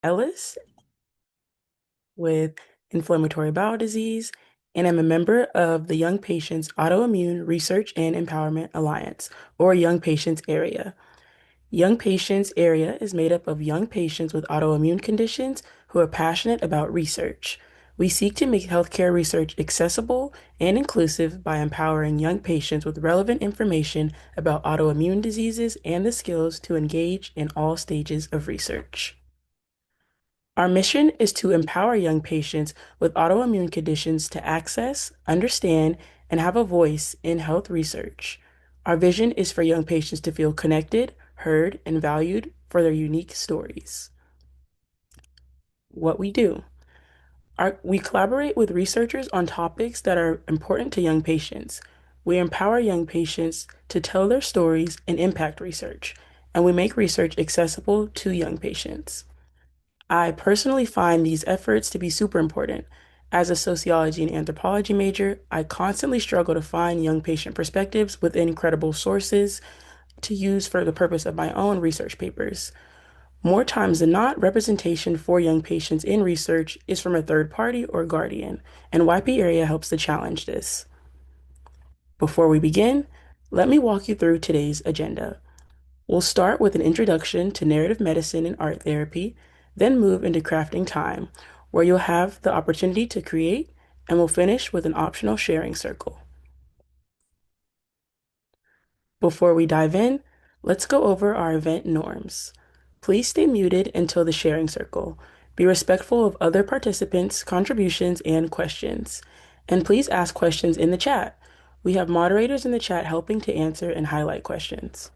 Ellis with inflammatory bowel disease, and I'm a member of the Young Patients Autoimmune Research and Empowerment Alliance, or Young Patients Area. Young Patients Area is made up of young patients with autoimmune conditions who are passionate about research. We seek to make healthcare research accessible and inclusive by empowering young patients with relevant information about autoimmune diseases and the skills to engage in all stages of research. Our mission is to empower young patients with autoimmune conditions to access, understand, and have a voice in health research. Our vision is for young patients to feel connected, heard, and valued for their unique stories. What we do. We collaborate with researchers on topics that are important to young patients. We empower young patients to tell their stories and impact research, and we make research accessible to young patients. I personally find these efforts to be super important. As a sociology and anthropology major, I constantly struggle to find young patient perspectives within credible sources to use for the purpose of my own research papers. More times than not, representation for young patients in research is from a third party or guardian, and YP Area helps to challenge this. Before we begin, let me walk you through today's agenda. We'll start with an introduction to narrative medicine and art therapy, then move into crafting time, where you'll have the opportunity to create, and we'll finish with an optional sharing circle. Before we dive in, let's go over our event norms. Please stay muted until the sharing circle. Be respectful of other participants' contributions and questions. And please ask questions in the chat. We have moderators in the chat helping to answer and highlight questions.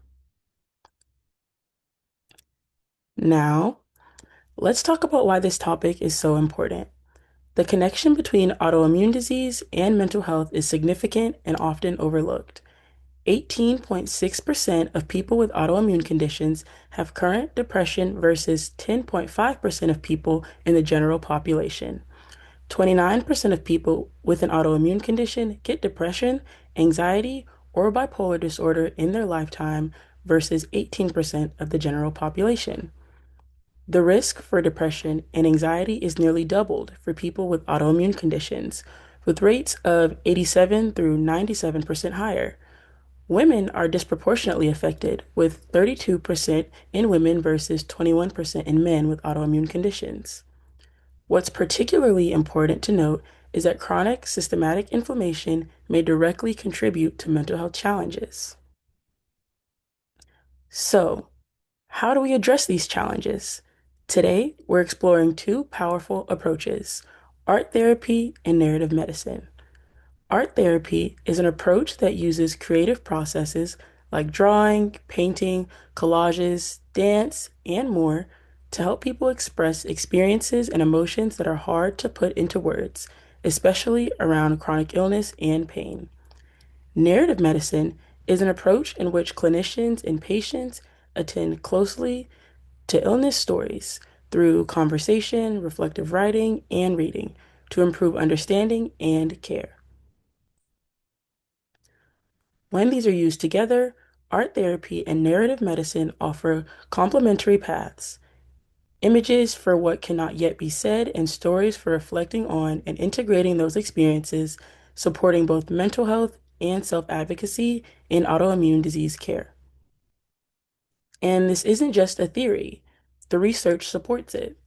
Now, let's talk about why this topic is so important. The connection between autoimmune disease and mental health is significant and often overlooked. 18.6% of people with autoimmune conditions have current depression versus 10.5% of people in the general population. 29% of people with an autoimmune condition get depression, anxiety, or bipolar disorder in their lifetime versus 18% of the general population. The risk for depression and anxiety is nearly doubled for people with autoimmune conditions, with rates of 87 through 97% higher. Women are disproportionately affected, with 32% in women versus 21% in men with autoimmune conditions. What's particularly important to note is that chronic systematic inflammation may directly contribute to mental health challenges. So, how do we address these challenges? Today, we're exploring two powerful approaches: art therapy and narrative medicine. Art therapy is an approach that uses creative processes like drawing, painting, collages, dance, and more to help people express experiences and emotions that are hard to put into words, especially around chronic illness and pain. Narrative medicine is an approach in which clinicians and patients attend closely to illness stories through conversation, reflective writing, and reading to improve understanding and care. When these are used together, art therapy and narrative medicine offer complementary paths: images for what cannot yet be said, and stories for reflecting on and integrating those experiences, supporting both mental health and self-advocacy in autoimmune disease care. And this isn't just a theory, the research supports it.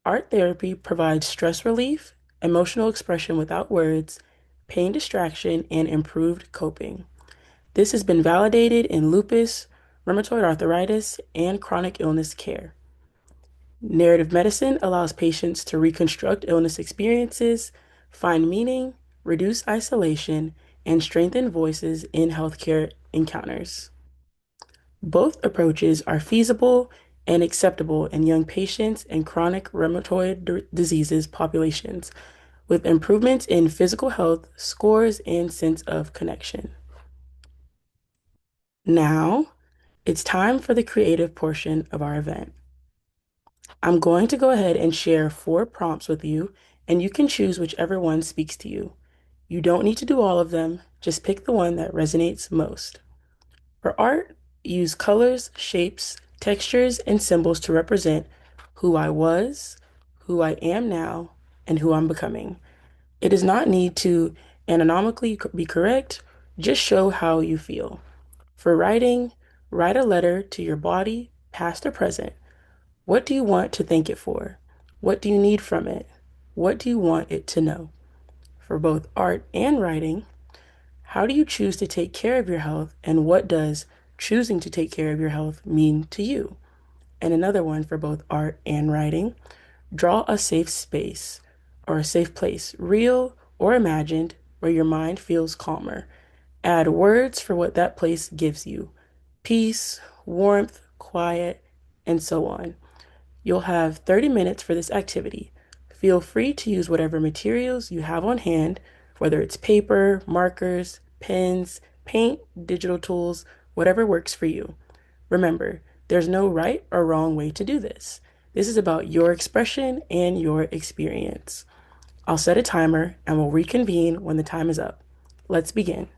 Art therapy provides stress relief, emotional expression without words, pain distraction, and improved coping. This has been validated in lupus, rheumatoid arthritis, and chronic illness care. Narrative medicine allows patients to reconstruct illness experiences, find meaning, reduce isolation, and strengthen voices in healthcare encounters. Both approaches are feasible and acceptable in young patients and chronic rheumatoid diseases populations, with improvements in physical health scores and sense of connection. Now, it's time for the creative portion of our event. I'm going to go ahead and share 4 prompts with you, and you can choose whichever one speaks to you. You don't need to do all of them, just pick the one that resonates most. For art, use colors, shapes, textures, and symbols to represent who I was, who I am now, and who I'm becoming. It does not need to anatomically be correct, just show how you feel. For writing, write a letter to your body, past or present. What do you want to thank it for? What do you need from it? What do you want it to know? For both art and writing, how do you choose to take care of your health, and what does choosing to take care of your health mean to you? And another one for both art and writing, draw a safe space or a safe place, real or imagined, where your mind feels calmer. Add words for what that place gives you: peace, warmth, quiet, and so on. You'll have 30 minutes for this activity. Feel free to use whatever materials you have on hand, whether it's paper, markers, pens, paint, digital tools, whatever works for you. Remember, there's no right or wrong way to do this. This is about your expression and your experience. I'll set a timer and we'll reconvene when the time is up. Let's begin.